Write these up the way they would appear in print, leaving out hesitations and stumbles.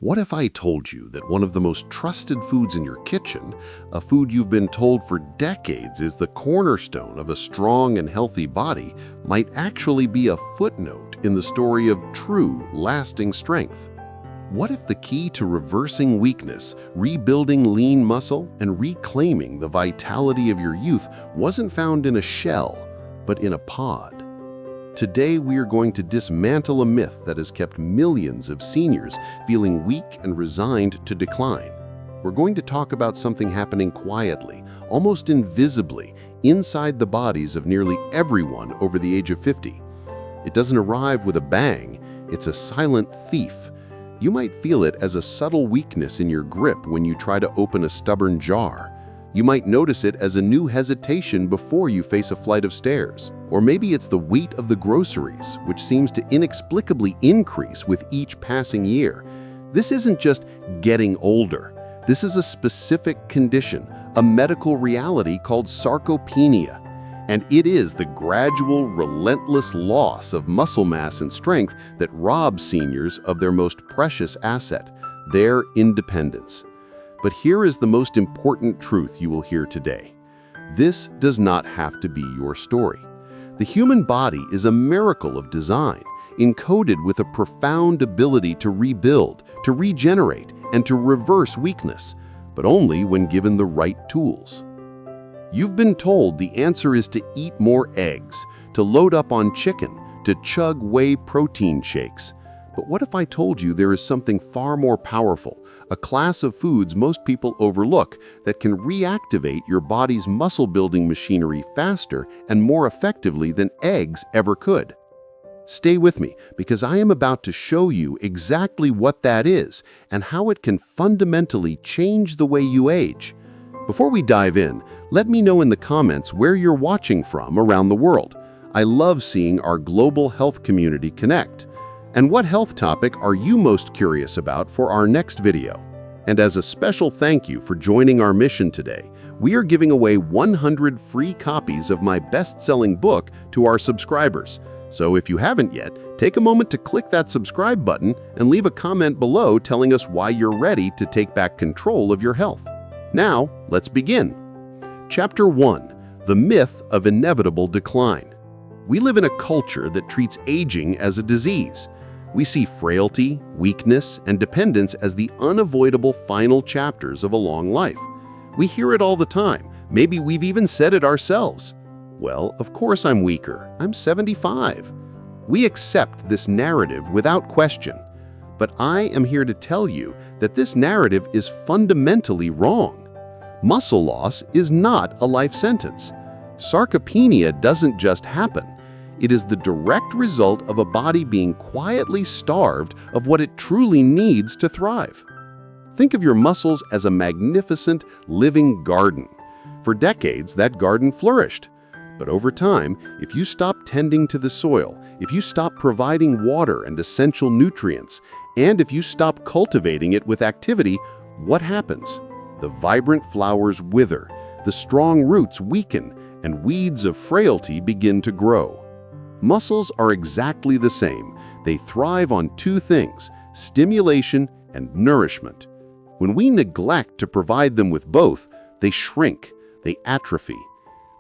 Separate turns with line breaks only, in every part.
What if I told you that one of the most trusted foods in your kitchen, a food you've been told for decades is the cornerstone of a strong and healthy body, might actually be a footnote in the story of true, lasting strength? What if the key to reversing weakness, rebuilding lean muscle, and reclaiming the vitality of your youth wasn't found in a shell, but in a pod? Today, we are going to dismantle a myth that has kept millions of seniors feeling weak and resigned to decline. We're going to talk about something happening quietly, almost invisibly, inside the bodies of nearly everyone over the age of 50. It doesn't arrive with a bang, it's a silent thief. You might feel it as a subtle weakness in your grip when you try to open a stubborn jar. You might notice it as a new hesitation before you face a flight of stairs. Or maybe it's the weight of the groceries, which seems to inexplicably increase with each passing year. This isn't just getting older. This is a specific condition, a medical reality called sarcopenia. And it is the gradual, relentless loss of muscle mass and strength that robs seniors of their most precious asset, their independence. But here is the most important truth you will hear today. This does not have to be your story. The human body is a miracle of design, encoded with a profound ability to rebuild, to regenerate, and to reverse weakness, but only when given the right tools. You've been told the answer is to eat more eggs, to load up on chicken, to chug whey protein shakes. But what if I told you there is something far more powerful, a class of foods most people overlook that can reactivate your body's muscle-building machinery faster and more effectively than eggs ever could? Stay with me, because I am about to show you exactly what that is and how it can fundamentally change the way you age. Before we dive in, let me know in the comments where you're watching from around the world. I love seeing our global health community connect. And what health topic are you most curious about for our next video? And as a special thank you for joining our mission today, we are giving away 100 free copies of my best-selling book to our subscribers. So if you haven't yet, take a moment to click that subscribe button and leave a comment below telling us why you're ready to take back control of your health. Now, let's begin. Chapter 1: The Myth of Inevitable Decline. We live in a culture that treats aging as a disease. We see frailty, weakness, and dependence as the unavoidable final chapters of a long life. We hear it all the time. Maybe we've even said it ourselves. Well, of course I'm weaker. I'm 75. We accept this narrative without question. But I am here to tell you that this narrative is fundamentally wrong. Muscle loss is not a life sentence. Sarcopenia doesn't just happen. It is the direct result of a body being quietly starved of what it truly needs to thrive. Think of your muscles as a magnificent, living garden. For decades, that garden flourished. But over time, if you stop tending to the soil, if you stop providing water and essential nutrients, and if you stop cultivating it with activity, what happens? The vibrant flowers wither, the strong roots weaken, and weeds of frailty begin to grow. Muscles are exactly the same. They thrive on two things: stimulation and nourishment. When we neglect to provide them with both, they shrink, they atrophy.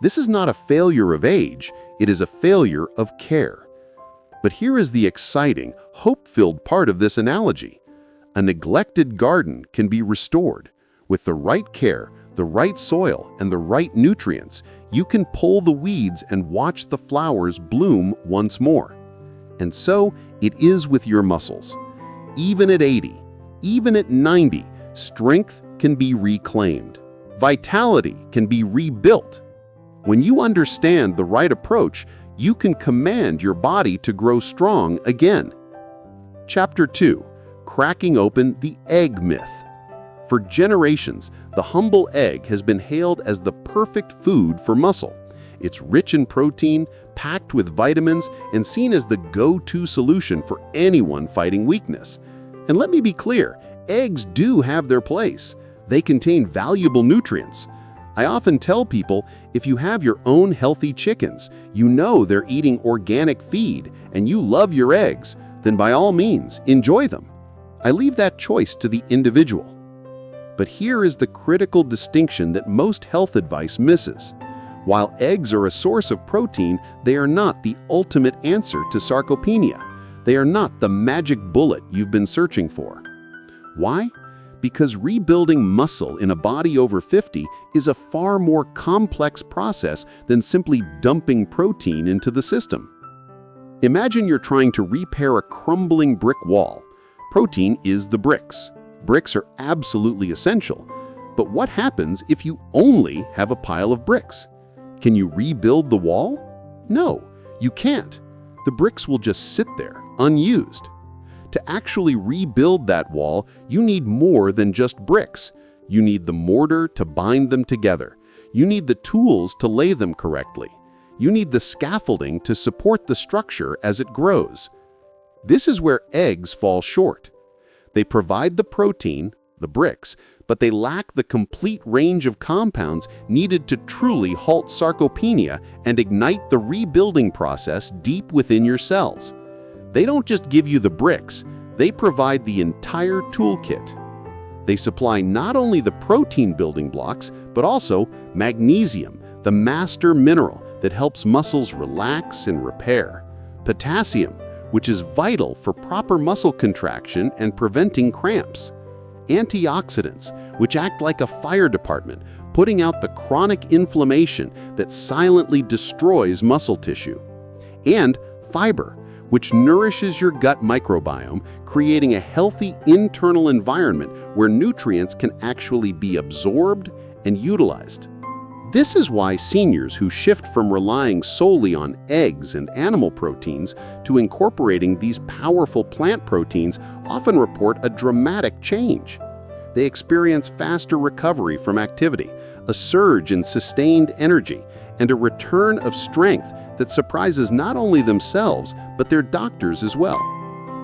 This is not a failure of age, it is a failure of care. But here is the exciting, hope-filled part of this analogy. A neglected garden can be restored. With the right care, the right soil, and the right nutrients, you can pull the weeds and watch the flowers bloom once more. And so it is with your muscles. Even at 80, even at 90, strength can be reclaimed. Vitality can be rebuilt. When you understand the right approach, you can command your body to grow strong again. Chapter 2: Cracking Open the Egg Myth. For generations, the humble egg has been hailed as the perfect food for muscle. It's rich in protein, packed with vitamins, and seen as the go-to solution for anyone fighting weakness. And let me be clear, eggs do have their place. They contain valuable nutrients. I often tell people, if you have your own healthy chickens, you know they're eating organic feed, and you love your eggs, then by all means, enjoy them. I leave that choice to the individual. But here is the critical distinction that most health advice misses. While eggs are a source of protein, they are not the ultimate answer to sarcopenia. They are not the magic bullet you've been searching for. Why? Because rebuilding muscle in a body over 50 is a far more complex process than simply dumping protein into the system. Imagine you're trying to repair a crumbling brick wall. Protein is the bricks. Bricks are absolutely essential. But what happens if you only have a pile of bricks? Can you rebuild the wall? No, you can't. The bricks will just sit there, unused. To actually rebuild that wall, you need more than just bricks. You need the mortar to bind them together. You need the tools to lay them correctly. You need the scaffolding to support the structure as it grows. This is where eggs fall short. They provide the protein, the bricks, but they lack the complete range of compounds needed to truly halt sarcopenia and ignite the rebuilding process deep within your cells. They don't just give you the bricks, they provide the entire toolkit. They supply not only the protein building blocks, but also magnesium, the master mineral that helps muscles relax and repair, potassium, which is vital for proper muscle contraction and preventing cramps, antioxidants, which act like a fire department, putting out the chronic inflammation that silently destroys muscle tissue, and fiber, which nourishes your gut microbiome, creating a healthy internal environment where nutrients can actually be absorbed and utilized. This is why seniors who shift from relying solely on eggs and animal proteins to incorporating these powerful plant proteins often report a dramatic change. They experience faster recovery from activity, a surge in sustained energy, and a return of strength that surprises not only themselves, but their doctors as well.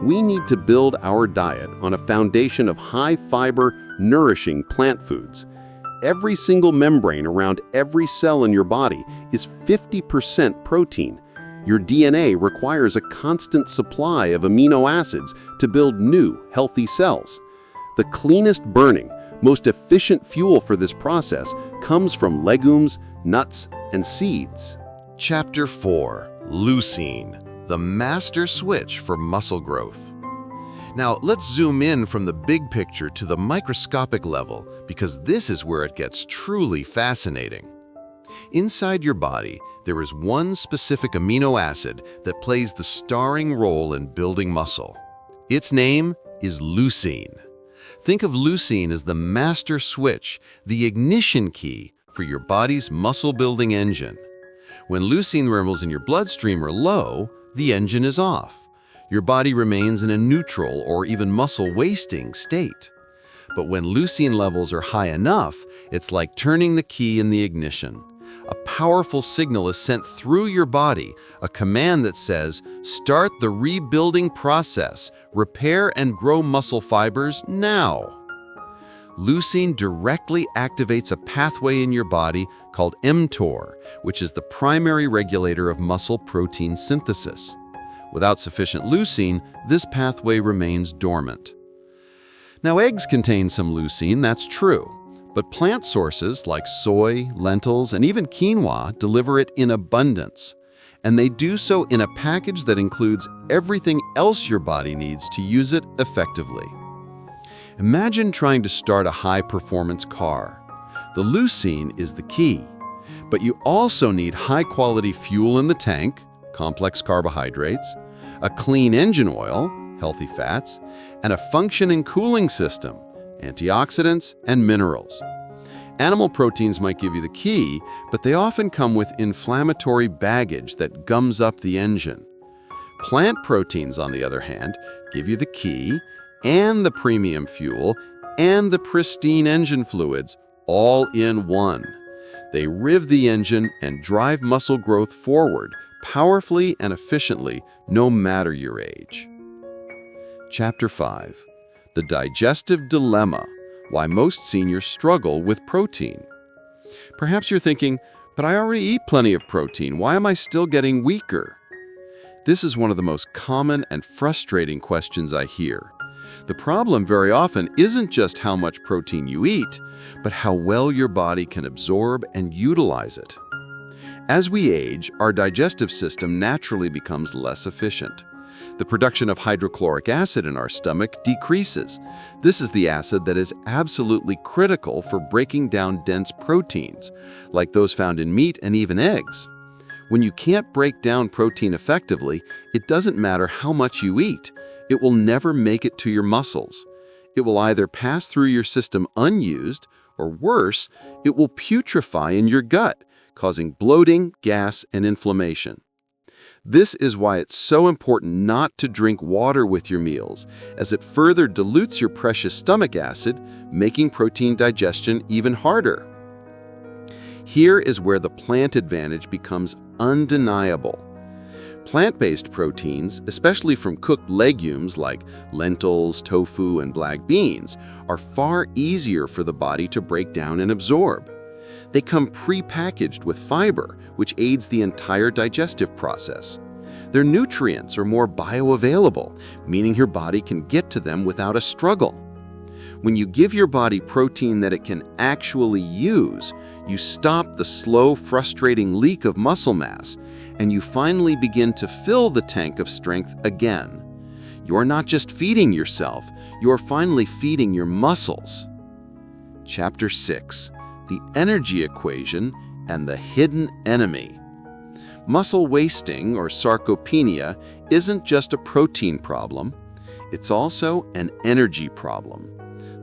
We need to build our diet on a foundation of high-fiber, nourishing plant foods. Every single membrane around every cell in your body is 50% protein. Your DNA requires a constant supply of amino acids to build new, healthy cells. The cleanest burning, most efficient fuel for this process comes from legumes, nuts, and seeds.
Chapter 4: Leucine, the master switch for muscle growth. Now, let's zoom in from the big picture to the microscopic level, because this is where it gets truly fascinating. Inside your body, there is one specific amino acid that plays the starring role in building muscle. Its name is leucine. Think of leucine as the master switch, the ignition key for your body's muscle-building engine. When leucine levels in your bloodstream are low, the engine is off. Your body remains in a neutral or even muscle-wasting state. But when leucine levels are high enough, it's like turning the key in the ignition. A powerful signal is sent through your body, a command that says, "Start the rebuilding process, repair and grow muscle fibers now." Leucine directly activates a pathway in your body called mTOR, which is the primary regulator of muscle protein synthesis. Without sufficient leucine, this pathway remains dormant. Now, eggs contain some leucine, that's true, but plant sources like soy, lentils, and even quinoa deliver it in abundance. And they do so in a package that includes everything else your body needs to use it effectively. Imagine trying to start a high-performance car. The leucine is the key, but you also need high-quality fuel in the tank, complex carbohydrates, a clean engine oil, healthy fats, and a functioning cooling system, antioxidants, and minerals. Animal proteins might give you the key, but they often come with inflammatory baggage that gums up the engine. Plant proteins, on the other hand, give you the key and the premium fuel and the pristine engine fluids all in one. They riv the engine and drive muscle growth forward powerfully and efficiently, no matter your age. Chapter 5: The Digestive Dilemma, Why Most Seniors Struggle with Protein. Perhaps you're thinking, but I already eat plenty of protein, why am I still getting weaker? This is one of the most common and frustrating questions I hear. The problem very often isn't just how much protein you eat, but how well your body can absorb and utilize it. As we age, our digestive system naturally becomes less efficient. The production of hydrochloric acid in our stomach decreases. This is the acid that is absolutely critical for breaking down dense proteins, like those found in meat and even eggs. When you can't break down protein effectively, it doesn't matter how much you eat. It will never make it to your muscles. It will either pass through your system unused, or worse, it will putrefy in your gut, causing bloating, gas, and inflammation. This is why it's so important not to drink water with your meals, as it further dilutes your precious stomach acid, making protein digestion even harder. Here is where the plant advantage becomes undeniable. Plant-based proteins, especially from cooked legumes like lentils, tofu, and black beans, are far easier for the body to break down and absorb. They come pre-packaged with fiber, which aids the entire digestive process. Their nutrients are more bioavailable, meaning your body can get to them without a struggle. When you give your body protein that it can actually use, you stop the slow, frustrating leak of muscle mass, and you finally begin to fill the tank of strength again. You're not just feeding yourself, you're finally feeding your muscles. Chapter 6: The Energy Equation and the Hidden Enemy. Muscle wasting, or sarcopenia, isn't just a protein problem, it's also an energy problem.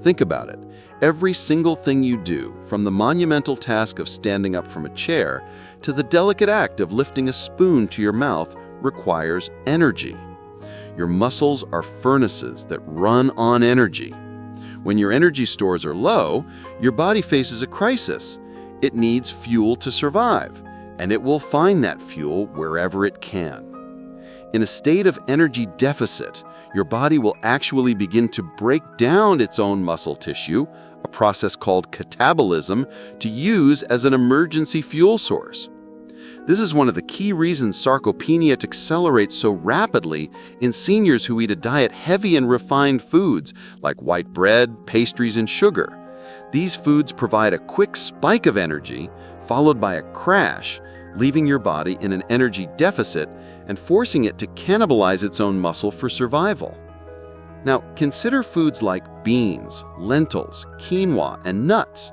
Think about it. Every single thing you do, from the monumental task of standing up from a chair to the delicate act of lifting a spoon to your mouth, requires energy. Your muscles are furnaces that run on energy. When your energy stores are low, your body faces a crisis. It needs fuel to survive, and it will find that fuel wherever it can. In a state of energy deficit, your body will actually begin to break down its own muscle tissue, a process called catabolism, to use as an emergency fuel source. This is one of the key reasons sarcopenia accelerates so rapidly in seniors who eat a diet heavy in refined foods like white bread, pastries, and sugar. These foods provide a quick spike of energy, followed by a crash, leaving your body in an energy deficit and forcing it to cannibalize its own muscle for survival. Now, consider foods like beans, lentils, quinoa, and nuts.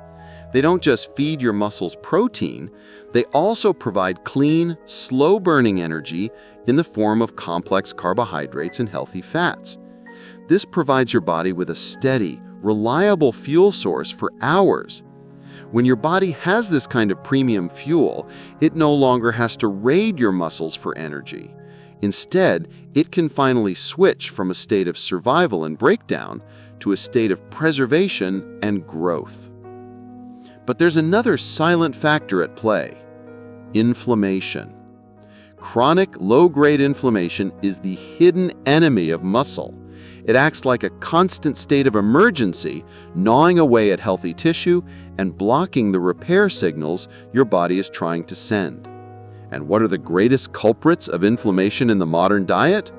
They don't just feed your muscles protein, they also provide clean, slow-burning energy in the form of complex carbohydrates and healthy fats. This provides your body with a steady, reliable fuel source for hours. When your body has this kind of premium fuel, it no longer has to raid your muscles for energy. Instead, it can finally switch from a state of survival and breakdown to a state of preservation and growth. But there's another silent factor at play: inflammation. Chronic, low-grade inflammation is the hidden enemy of muscle. It acts like a constant state of emergency, gnawing away at healthy tissue and blocking the repair signals your body is trying to send. And what are the greatest culprits of inflammation in the modern diet?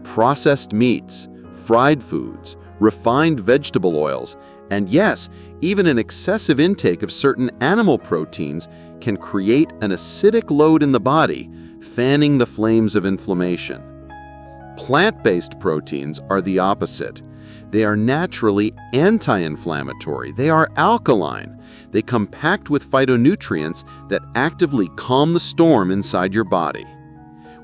Processed meats, fried foods, refined vegetable oils, and yes, even an excessive intake of certain animal proteins can create an acidic load in the body, fanning the flames of inflammation. Plant-based proteins are the opposite. They are naturally anti-inflammatory. They are alkaline. They come packed with phytonutrients that actively calm the storm inside your body.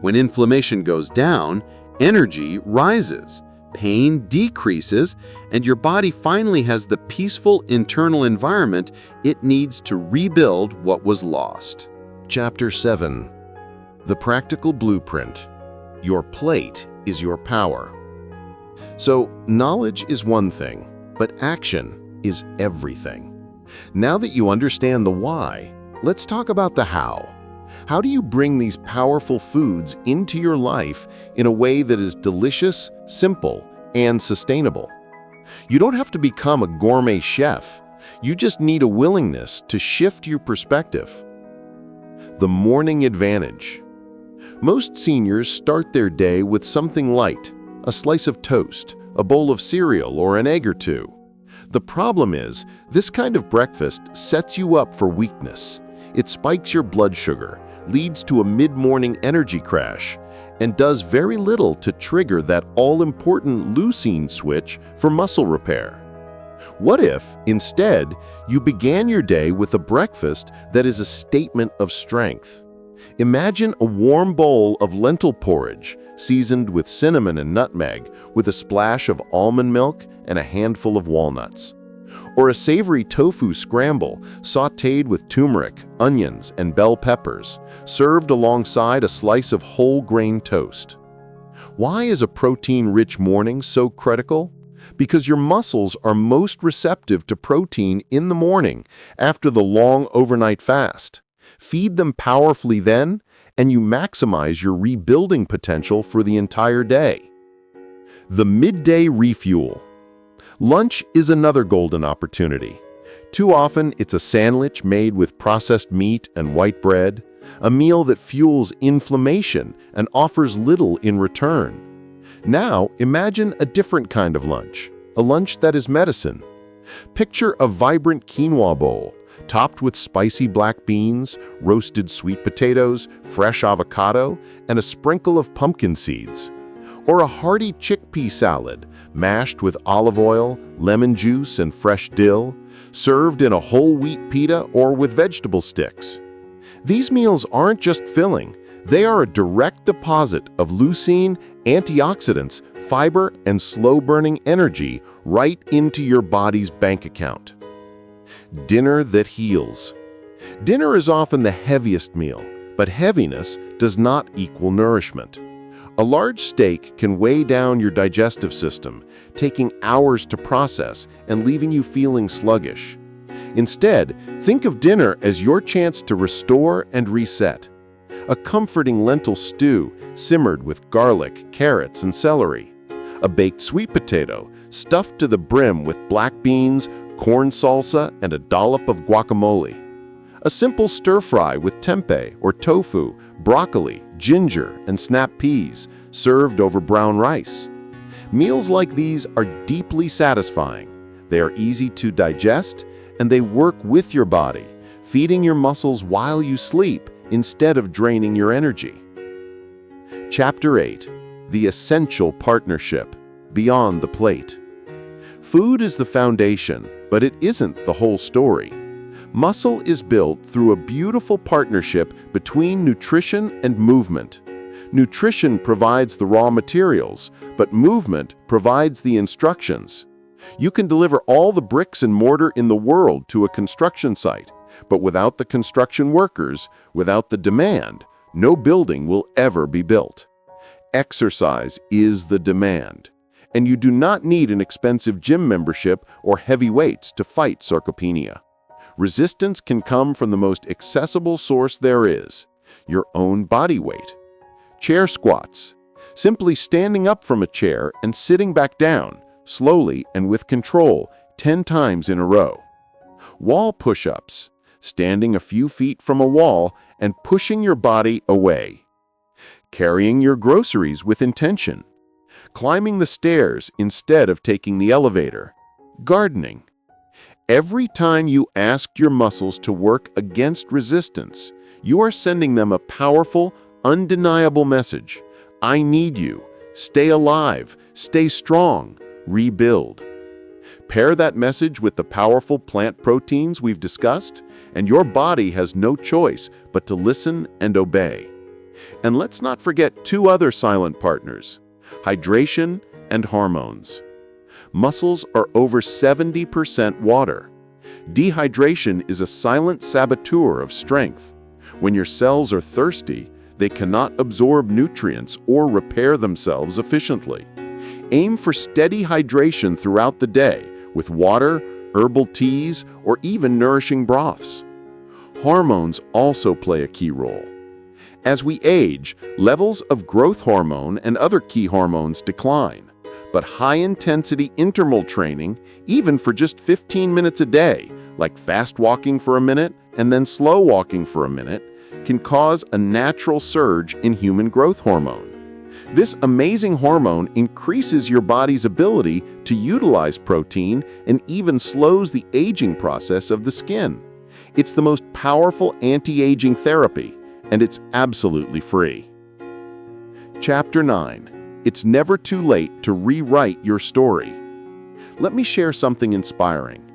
When inflammation goes down, energy rises, pain decreases, and your body finally has the peaceful internal environment it needs to rebuild what was lost.
Chapter 7: The Practical Blueprint. Your plate is your power. So, knowledge is one thing, but action is everything. Now that you understand the why, let's talk about the how. How do you bring these powerful foods into your life in a way that is delicious, simple, and sustainable? You don't have to become a gourmet chef. You just need a willingness to shift your perspective. The morning advantage. Most seniors start their day with something light: a slice of toast, a bowl of cereal, or an egg or two. The problem is, this kind of breakfast sets you up for weakness. It spikes your blood sugar, leads to a mid-morning energy crash, and does very little to trigger that all-important leucine switch for muscle repair. What if, instead, you began your day with a breakfast that is a statement of strength? Imagine a warm bowl of lentil porridge, seasoned with cinnamon and nutmeg, with a splash of almond milk and a handful of walnuts. Or a savory tofu scramble, sautéed with turmeric, onions, and bell peppers, served alongside a slice of whole grain toast. Why is a protein-rich morning so critical? Because your muscles are most receptive to protein in the morning after the long overnight fast. Feed them powerfully then, and you maximize your rebuilding potential for the entire day. The midday refuel. Lunch is another golden opportunity. Too often, it's a sandwich made with processed meat and white bread, a meal that fuels inflammation and offers little in return. Now, imagine a different kind of lunch, a lunch that is medicine. Picture a vibrant quinoa bowl, topped with spicy black beans, roasted sweet potatoes, fresh avocado, and a sprinkle of pumpkin seeds. Or a hearty chickpea salad, mashed with olive oil, lemon juice, and fresh dill, served in a whole wheat pita or with vegetable sticks. These meals aren't just filling, they are a direct deposit of leucine, antioxidants, fiber, and slow-burning energy right into your body's bank account. Dinner that heals. Dinner is often the heaviest meal, but heaviness does not equal nourishment. A large steak can weigh down your digestive system, taking hours to process and leaving you feeling sluggish. Instead, think of dinner as your chance to restore and reset. A comforting lentil stew simmered with garlic, carrots, and celery. A baked sweet potato stuffed to the brim with black beans, corn salsa, and a dollop of guacamole. A simple stir-fry with tempeh or tofu, broccoli, ginger, and snap peas, served over brown rice. Meals like these are deeply satisfying. They are easy to digest, and they work with your body, feeding your muscles while you sleep instead of draining your energy. Chapter 8. The Essential Partnership. Beyond the Plate. Food is the foundation, but it isn't the whole story. Muscle is built through a beautiful partnership between nutrition and movement. Nutrition provides the raw materials, but movement provides the instructions. You can deliver all the bricks and mortar in the world to a construction site, but without the construction workers, without the demand, no building will ever be built. Exercise is the demand, and you do not need an expensive gym membership or heavy weights to fight sarcopenia. Resistance can come from the most accessible source there is, your own body weight. Chair squats, simply standing up from a chair and sitting back down, slowly and with control, 10 times in a row. Wall push-ups, standing a few feet from a wall and pushing your body away. Carrying your groceries with intention. Climbing the stairs instead of taking the elevator. Gardening. Every time you ask your muscles to work against resistance, you are sending them a powerful, undeniable message. I need you. Stay alive. Stay strong. Rebuild. Pair that message with the powerful plant proteins we've discussed, and your body has no choice but to listen and obey. And let's not forget 2 other silent partners: hydration and hormones. Muscles are over 70% water. Dehydration is a silent saboteur of strength. When your cells are thirsty, they cannot absorb nutrients or repair themselves efficiently. Aim for steady hydration throughout the day with water, herbal teas, or even nourishing broths. Hormones also play a key role. As we age, levels of growth hormone and other key hormones decline. But high-intensity interval training, even for just 15 minutes a day, like fast walking for a minute and then slow walking for a minute, can cause a natural surge in human growth hormone.
This amazing hormone increases your body's ability to utilize protein and even slows the aging process of the skin. It's the most powerful anti-aging therapy, and it's absolutely free. Chapter 9. It's never too late to rewrite your story. Let me share something inspiring.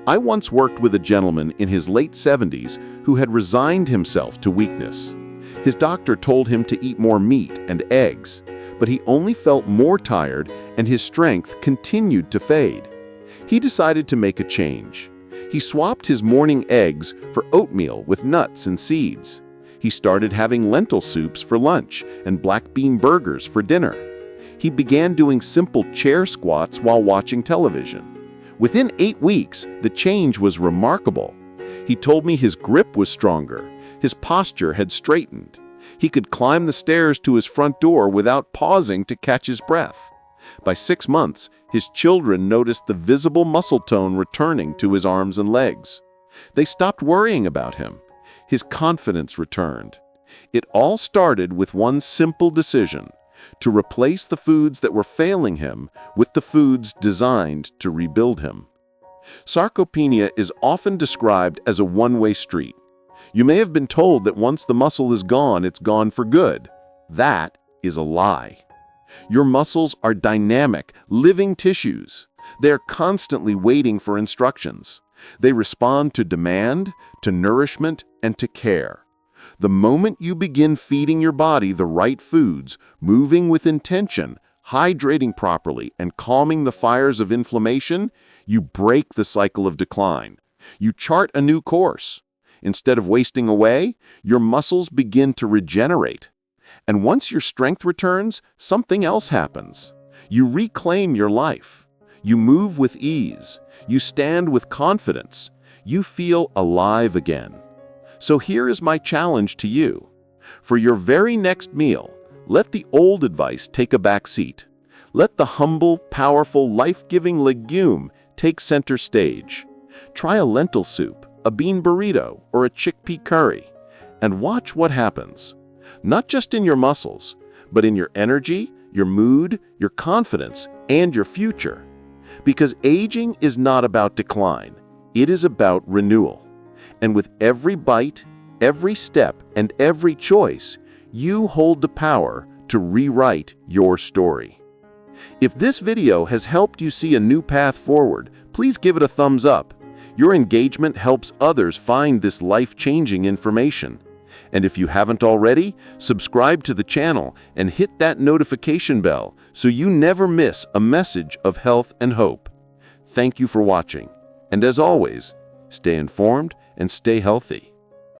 I once worked with a gentleman in his late 70s who had resigned himself to weakness. His doctor told him to eat more meat and eggs, but he only felt more tired and his strength continued to fade. He decided to make a change. He swapped his morning eggs for oatmeal with nuts and seeds. He started having lentil soups for lunch and black bean burgers for dinner. He began doing simple chair squats while watching television. Within 8 weeks, the change was remarkable. He told me his grip was stronger, his posture had straightened. He could climb the stairs to his front door without pausing to catch his breath. By 6 months, his children noticed the visible muscle tone returning to his arms and legs. They stopped worrying about him. His confidence returned. It all started with one simple decision: to replace the foods that were failing him with the foods designed to rebuild him. Sarcopenia is often described as a one-way street. You may have been told that once the muscle is gone, it's gone for good. That is a lie. Your muscles are dynamic, living tissues. They're constantly waiting for instructions. They respond to demand, to nourishment, and to care. The moment you begin feeding your body the right foods, moving with intention, hydrating properly, and calming the fires of inflammation, you break the cycle of decline. You chart a new course. Instead of wasting away, your muscles begin to regenerate. And once your strength returns, something else happens. You reclaim your life. You move with ease. You stand with confidence. You feel alive again. So here is my challenge to you. For your very next meal, let the old advice take a back seat. Let the humble, powerful, life-giving legume take center stage. Try a lentil soup, a bean burrito, or a chickpea curry, and watch what happens. Not just in your muscles, but in your energy, your mood, your confidence, and your future. Because aging is not about decline, it is about renewal. And with every bite, every step, and every choice, you hold the power to rewrite your story. If this video has helped you see a new path forward, please give it a thumbs up. Your engagement helps others find this life-changing information. And if you haven't already, subscribe to the channel and hit that notification bell so you never miss a message of health and hope. Thank you for watching. And as always, stay informed and stay healthy.